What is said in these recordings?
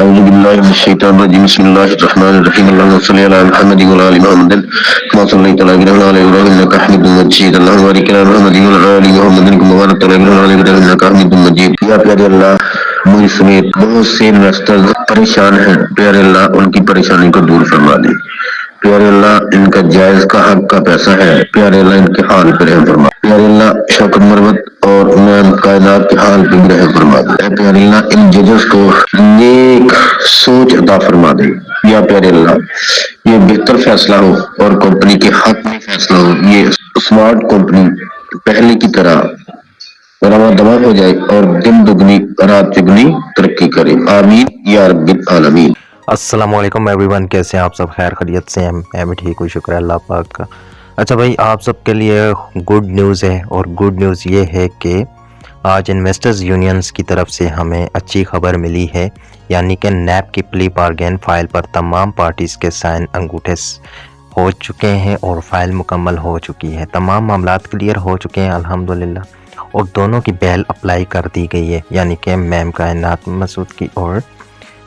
أعوذ بالله من الشيطان الرجيم بسم الله الرحمن الرحيم اللهم صل على محمد وعلى آل محمد كما صليت على إبراهيم وعلى آل إبراهيم إنك حميد مجيد اللهم بارك على محمد وعلى آل محمد كما باركت على إبراهيم وعلى آل إبراهيم إنك حميد مجيد. یا پیارے اللہ، مجھ سمیت بہت سے انویسٹرز پریشان ہیں، پیارے اللہ ان کی پریشانی کو دور فرما دے. پیارے اللہ ان کا جائز کا حق کا پیسہ ہے، پیارے اللہ ان کے حال پہ رحم فرما. پیارے اللہ شوکت مروت اور میم کائنات کے حال پہ بھی رحم فرما دے. اے پیارے اللہ ان ججز کو نیک سوچ عطا فرما دے. یا پیارے اللہ یہ بہتر فیصلہ ہو اور کمپنی کے حق میں فیصلہ ہو. یہ اسمارٹ کمپنی پہلے کی طرح رواں دواں ہو جائے اور دن دگنی رات چگنی ترقی کرے. آمین یا رب العالمین. السلام علیکم ایوری ون، کیسے ہیں آپ سب؟ خیر خیریت سے ہیں؟ میں بھی ٹھیک ہوں، شکر ہے اللہ پاک کا. اچھا بھائی، آپ سب کے لیے گڈ نیوز ہے، اور گڈ نیوز یہ ہے کہ آج انویسٹرز یونینز کی طرف سے ہمیں اچھی خبر ملی ہے، یعنی کہ نیب کی پلی بارگین فائل پر تمام پارٹیز کے سائن انگوٹھے ہو چکے ہیں اور فائل مکمل ہو چکی ہے. تمام معاملات کلیئر ہو چکے ہیں الحمدللہ، اور دونوں کی بیل اپلائی کر دی گئی ہے، یعنی کہ میم کائنات مسعود کی اور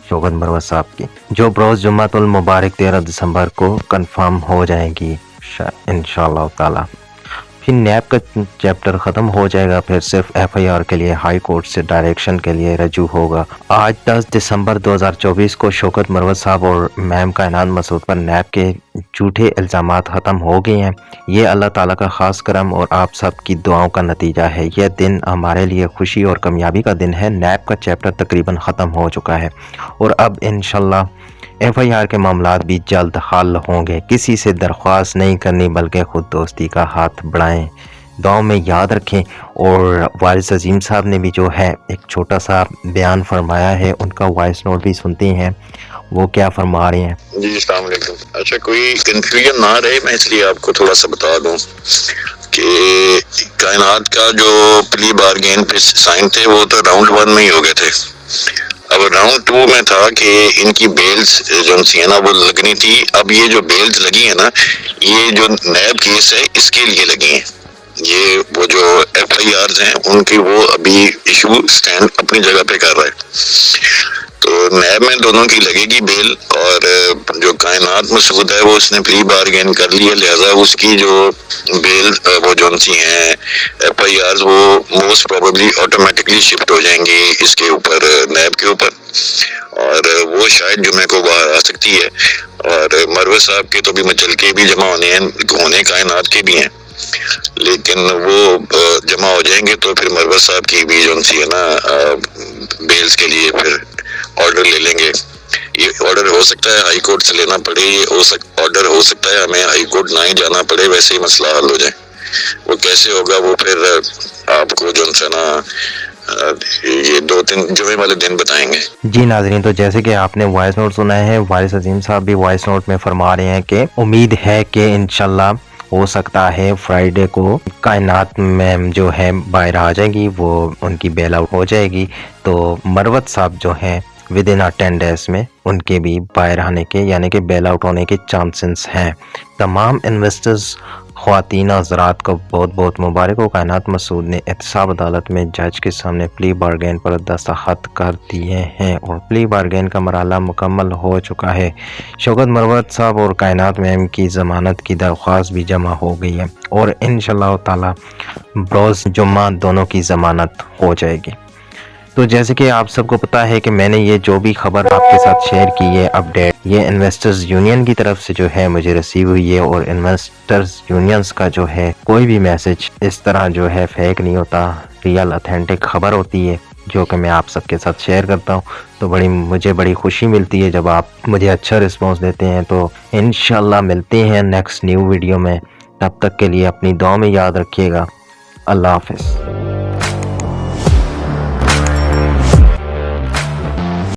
شوکت مروت صاحب کی، جو بروز جمعۃ المبارک 13 دسمبر کو کنفرم ہو جائیں گی انشاءاللہ تعالی. پھر نیب کا چیپٹر ختم ہو جائے گا، پھر صرف FIR کے لیے ہائی کورٹ سے ڈائریکشن کے لیے رجوع ہوگا. آج 10 دسمبر 2024 کو شوکت مروت صاحب اور میم کائنات مسعود پر نیب کے جھوٹے الزامات ختم ہو گئے ہیں. یہ اللہ تعالیٰ کا خاص کرم اور آپ سب کی دعاؤں کا نتیجہ ہے. یہ دن ہمارے لیے خوشی اور کامیابی کا دن ہے. نیب کا چیپٹر تقریباً ختم ہو چکا ہے اور اب انشاءاللہ FIR کے معاملات بھی جلد حل ہوں گے. کسی سے درخواست نہیں کرنی بلکہ خود دوستی کا ہاتھ بڑھائیں. دعاؤں میں یاد رکھیں. اور وارث عظیم صاحب نے بھی جو ہے ایک چھوٹا سا بیان فرمایا ہے، ان کا وائس نوٹ بھی سنتے ہیں، وہ کیا فرما رہے ہیں. جی السلام علیکم. اچھا کوئی کنفیوژن نہ رہے، میں اس لیے آپ کو تھوڑا سا بتا دوں کہ کائنات کا جو پلی بارگین پہ سائن تھے وہ تو راؤنڈ 1 میں ہی ہو گئے تھے. اب راؤنڈ 2 میں تھا کہ ان کی بیلز جو سی ہے نا وہ لگنی تھی. اب یہ جو بیلز لگی ہیں نا، یہ جو نیب کیس ہے اس کے لیے لگی ہیں. یہ وہ جو FIRs ہیں ان کی وہ ابھی ایشو سٹینڈ اپنی جگہ پہ کر رہا ہے. تو نیب میں دونوں کی لگے گی بیل، اور جو کائنات مسعود ہے وہ اس نے پری بارگین کر لی ہے، لہذا اس کی جو بیل وہ جو سی ہیں FIRs وہ موسٹ پروبیبلی آٹومیٹکلی شفٹ ہو جائیں گی اس کے اوپر، نیب کے اوپر، اور وہ شاید جمعے کو باہر آ سکتی ہے. اور مروت صاحب کے تو بھی مچلکے بھی جمع ہونے کائنات کے بھی ہیں، لیکن وہ جمع ہو جائیں گے تو پھر مروت صاحب کی بھی جو سی ہے نا بیلز کے لیے پھر آرڈر لے لیں گے. یہ آرڈر ہو سکتا ہے ہائی کورٹ سے لینا پڑے، یہ آرڈر ہو سکتا ہے ہمیں ہائی کورٹ نہ ہی جانا پڑے، ویسے ہی مسئلہ حل ہو جائے. وہ کیسے ہوگا وہ پھر آپ کو جو ہے نا یہ 2-3 جمعے والے دن بتائیں گے. جی ناظرین، تو جیسے کہ آپ نے وائس نوٹ سنا ہے، وارث عظیم صاحب بھی وائس نوٹ میں فرما رہے ہیں کہ امید ہے کہ انشاءاللہ ہو سکتا ہے فرائیڈے کو کائنات میں جو ہے باہر آ جائے گی، وہ ان کی بیل آؤٹ ہو جائے گی. تو مروت صاحب جو ہیں ود ان 10 days میں ان کے بھی باہر آنے کے یعنی کہ بیل آؤٹ ہونے کے چانسز ہیں. تمام انویسٹرز خواتین حضرات کو بہت بہت مبارک ہو. کائنات مسعود نے احتساب عدالت میں جج کے سامنے پلی بارگین پر دستخط کر دیے ہیں اور پلی بارگین کا مرحلہ مکمل ہو چکا ہے. شوکت مروت صاحب اور کائنات میم کی ضمانت کی درخواست بھی جمع ہو گئی ہے اور انشاءاللہ تعالی بروز جمعہ دونوں کی ضمانت ہو جائے گی. تو جیسے کہ آپ سب کو پتہ ہے کہ میں نے یہ جو بھی خبر آپ کے ساتھ شیئر کی ہے اپڈیٹ، یہ انویسٹرز یونین کی طرف سے جو ہے مجھے ریسیو ہوئی ہے. اور انویسٹرز یونینز کا جو ہے کوئی بھی میسج اس طرح جو ہے فیک نہیں ہوتا، ریئل اتھینٹک خبر ہوتی ہے جو کہ میں آپ سب کے ساتھ شیئر کرتا ہوں. تو مجھے بڑی خوشی ملتی ہے جب آپ مجھے اچھا رسپانس دیتے ہیں. تو انشاءاللہ ملتے ہیں نیکسٹ نیو ویڈیو میں. تب تک کے لیے اپنی دعا میں یاد رکھیے گا. اللہ حافظ.